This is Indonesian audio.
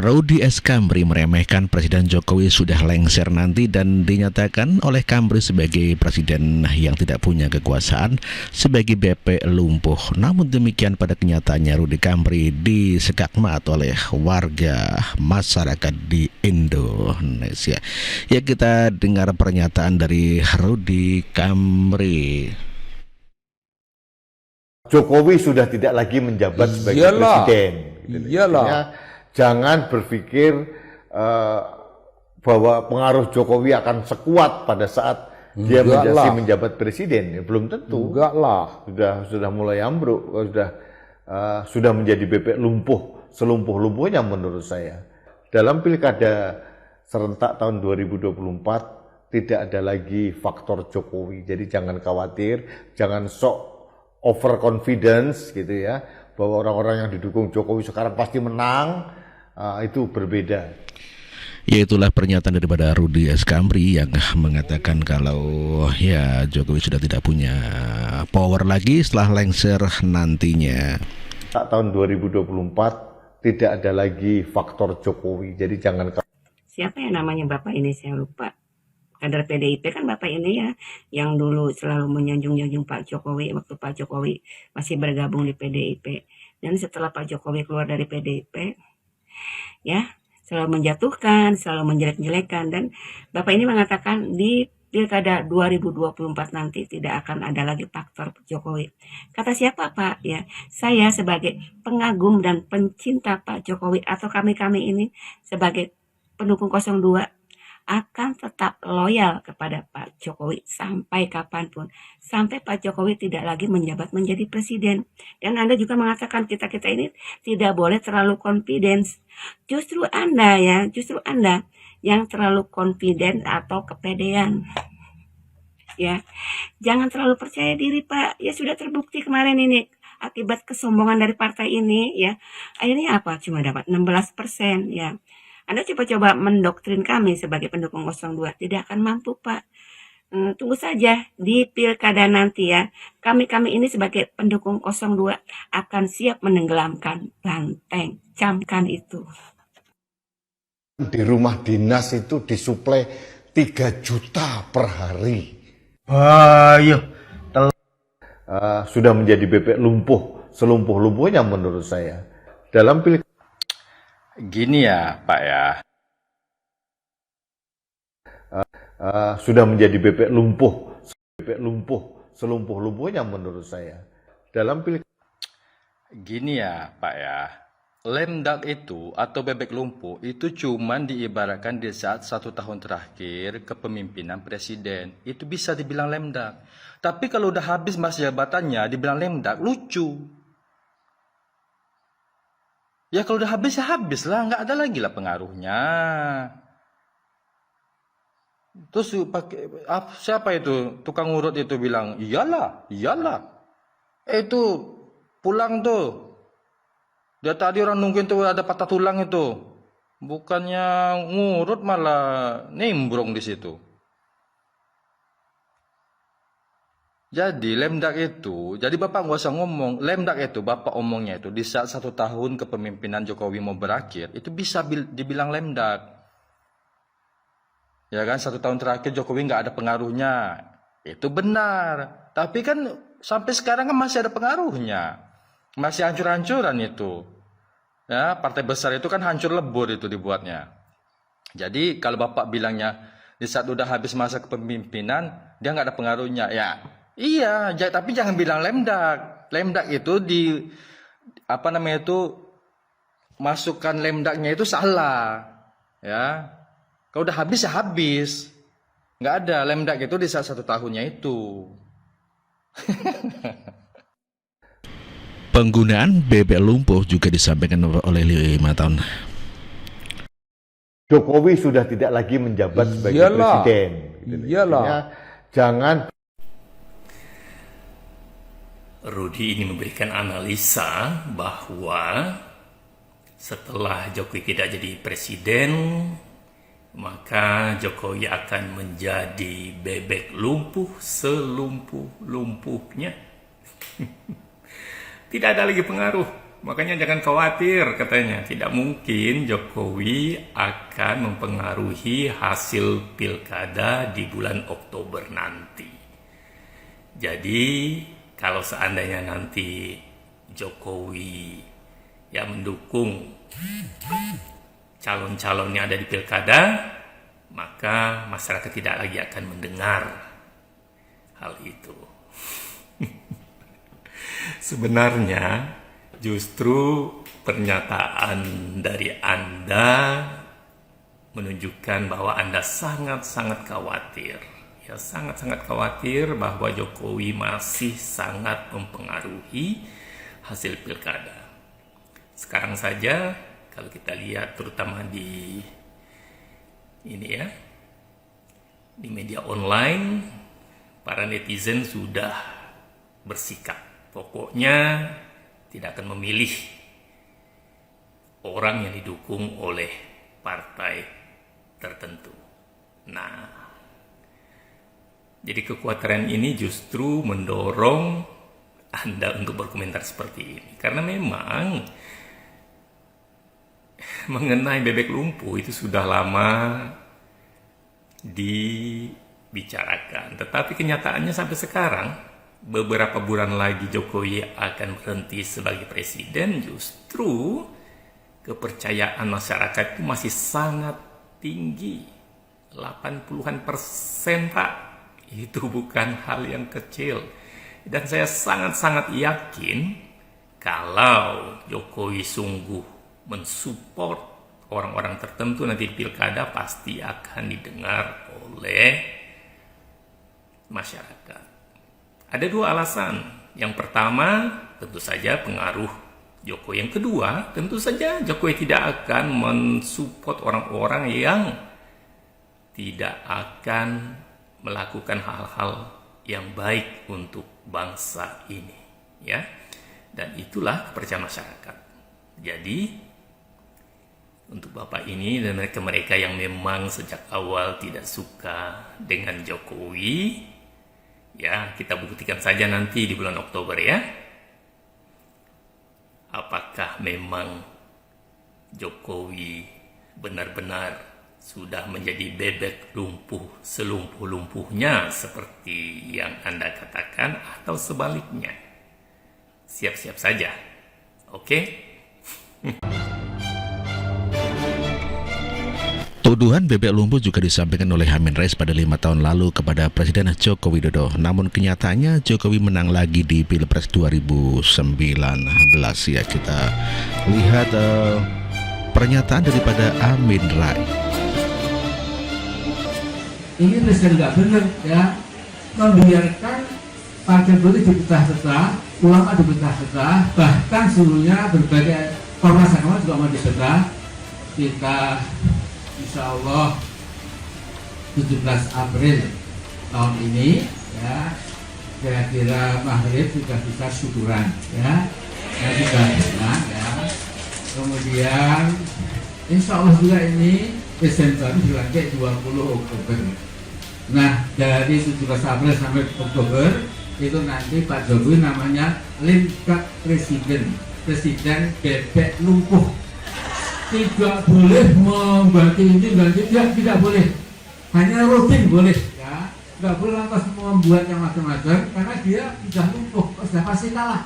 Rudy S. Kambry meremehkan Presiden Jokowi sudah lengser nanti dan dinyatakan oleh Kambry sebagai presiden yang tidak punya kekuasaan sebagai BP lumpuh. Namun demikian pada kenyataannya Rudy Kambry disekakmat oleh warga masyarakat di Indonesia. Ya, kita dengar pernyataan dari Rudy Kambry. Jokowi sudah tidak lagi menjabat sebagai presiden. Jangan berpikir bahwa pengaruh Jokowi akan sekuat pada saat dia menjabat presiden. Belum tentu. Enggak lah. Sudah mulai ambruk. Sudah menjadi bebek lumpuh, selumpuh-lumpuhnya menurut saya. Dalam pilkada serentak tahun 2024 tidak ada lagi faktor Jokowi. Jadi jangan khawatir, jangan sok overconfidence gitu ya, bahwa orang-orang yang didukung Jokowi sekarang pasti menang. Itu berbeda. Yaitulah pernyataan daripada Rudy S. Kambry yang mengatakan kalau ya Jokowi sudah tidak punya power lagi setelah lengser nantinya. Tahun 2024 tidak ada lagi faktor Jokowi. Jadi jangan. Siapa yang namanya Bapak ini, saya lupa. Kader PDIP kan Bapak ini ya, yang dulu selalu menyanjung-nyanjung Pak Jokowi waktu Pak Jokowi masih bergabung di PDIP. Dan setelah Pak Jokowi keluar dari PDIP, ya selalu menjatuhkan, selalu menjelek-jelekan. Dan Bapak ini mengatakan di Pilkada 2024 nanti tidak akan ada lagi faktor Jokowi. Kata siapa Pak? Ya, saya sebagai pengagum dan pencinta Pak Jokowi atau kami-kami ini sebagai pendukung 02 akan tetap loyal kepada Pak Jokowi sampai kapanpun. Sampai Pak Jokowi tidak lagi menjabat menjadi presiden. Dan Anda juga mengatakan kita-kita ini tidak boleh terlalu confidence. Justru Anda yang terlalu confident atau kepedean. Ya, jangan terlalu percaya diri Pak. Ya sudah terbukti kemarin ini akibat kesombongan dari partai ini ya. Akhirnya apa? Cuma dapat 16% ya. Anda coba-coba mendoktrin kami sebagai pendukung 02, tidak akan mampu Pak. Tunggu saja di pilkada nanti ya. Kami-kami ini sebagai pendukung 02 akan siap menenggelamkan banteng. Camkan itu. Di rumah dinas itu disuplai 3 juta per hari. Sudah menjadi bebek lumpuh, selumpuh-lumpuhnya menurut saya. Dalam pilkada Gini ya Pak ya, sudah menjadi bebek lumpuh, selumpuh-lumpuhnya menurut saya. Dalam pilkada gini ya Pak ya, lemdak itu atau bebek lumpuh itu cuman diibaratkan di saat 1 tahun terakhir kepemimpinan presiden. Itu bisa dibilang lemdak. Tapi kalau udah habis masa jabatannya dibilang lemdak, lucu. Ya kalau udah habis ya habis lah, nggak ada lagi lah pengaruhnya. Terus siapa itu tukang urut itu bilang iyalah. Itu pulang tuh. Dia tadi orang nungguin tuh ada patah tulang itu. Bukannya ngurut malah nimbrung di situ. Jadi lemdak itu, jadi Bapak nggak usah ngomong, lemdak itu Bapak omongnya itu di saat 1 tahun kepemimpinan Jokowi mau berakhir, itu bisa dibilang lemdak. Ya kan, 1 tahun terakhir Jokowi nggak ada pengaruhnya, itu benar. Tapi kan sampai sekarang kan masih ada pengaruhnya, masih hancur-hancuran itu. Ya, partai besar itu kan hancur lebur itu dibuatnya. Jadi kalau Bapak bilangnya di saat udah habis masa kepemimpinan, dia nggak ada pengaruhnya, ya. Iya, tapi jangan bilang lemdak. Lemdak itu masukkan lemdaknya itu salah. Ya. Kalau udah habis ya habis. Nggak ada lemdak itu di saat 1 tahunnya itu. Penggunaan bebek lumpuh juga disampaikan oleh 5 tahun. Jokowi sudah tidak lagi menjabat sebagai presiden. Jangan. Rudy ini memberikan analisa bahwa setelah Jokowi tidak jadi presiden, maka Jokowi akan menjadi bebek lumpuh selumpuh-lumpuhnya. Tidak ada lagi pengaruh. Makanya jangan khawatir katanya. Tidak mungkin Jokowi akan mempengaruhi hasil pilkada di bulan Oktober nanti. Jadi kalau seandainya nanti Jokowi yang mendukung calon-calon yang ada di pilkada, maka masyarakat tidak lagi akan mendengar hal itu. Sebenarnya justru pernyataan dari Anda menunjukkan bahwa Anda sangat-sangat khawatir. Ya, sangat-sangat khawatir bahwa Jokowi masih sangat mempengaruhi hasil pilkada. Sekarang saja kalau kita lihat terutama di di media online, para netizen sudah bersikap. Pokoknya tidak akan memilih orang yang didukung oleh partai tertentu. Nah, jadi kekhawatiran ini justru mendorong Anda untuk berkomentar seperti ini. Karena memang mengenai bebek lumpuh itu sudah lama dibicarakan. Tetapi kenyataannya sampai sekarang, beberapa bulan lagi Jokowi akan berhenti sebagai presiden, justru kepercayaan masyarakat itu masih sangat tinggi. 80-an% Pak. Itu bukan hal yang kecil. Dan saya sangat-sangat yakin kalau Jokowi sungguh mensupport orang-orang tertentu nanti di pilkada, pasti akan didengar oleh masyarakat. Ada dua alasan. Yang pertama, tentu saja pengaruh Jokowi. Yang kedua, tentu saja Jokowi tidak akan mensupport orang-orang yang tidak akan melakukan hal-hal yang baik untuk bangsa ini, ya. Dan itulah kepercayaan masyarakat. Jadi untuk Bapak ini dan mereka-mereka yang memang sejak awal tidak suka dengan Jokowi, ya, kita buktikan saja nanti di bulan Oktober, ya. Apakah memang Jokowi benar-benar sudah menjadi bebek lumpuh selumpuh-lumpuhnya seperti yang Anda katakan, atau sebaliknya? Siap-siap saja. Oke? Tuduhan bebek lumpuh juga disampaikan oleh Amin Rais pada 5 tahun lalu kepada Presiden Joko Widodo. Namun kenyataannya Jokowi menang lagi di Pilpres 2019. Ya, kita lihat pernyataan daripada Amin Rais. Ini presiden nggak benar, ya, membiarkan partai politik dipecah-pecah, ulama dipecah-pecah, bahkan seluruhnya berbagai ormas agama juga mau dipecah. Kita insya Allah 17 April tahun ini, ya, kira-kira maghrib sudah bisa syukuran, ya, sudah enak, ya. Kemudian insya Allah juga ini Desember dilantik 20 Oktober. Nah, dari 17 April sampai Oktober itu nanti Pak Jokowi namanya Limkat Presiden bebek lumpuh. Tidak boleh membantu ini, tidak boleh. Hanya rutin boleh, ya. Tidak boleh lantas membuat yang macam-macam karena dia sudah lumpuh, sudah pasti kalah.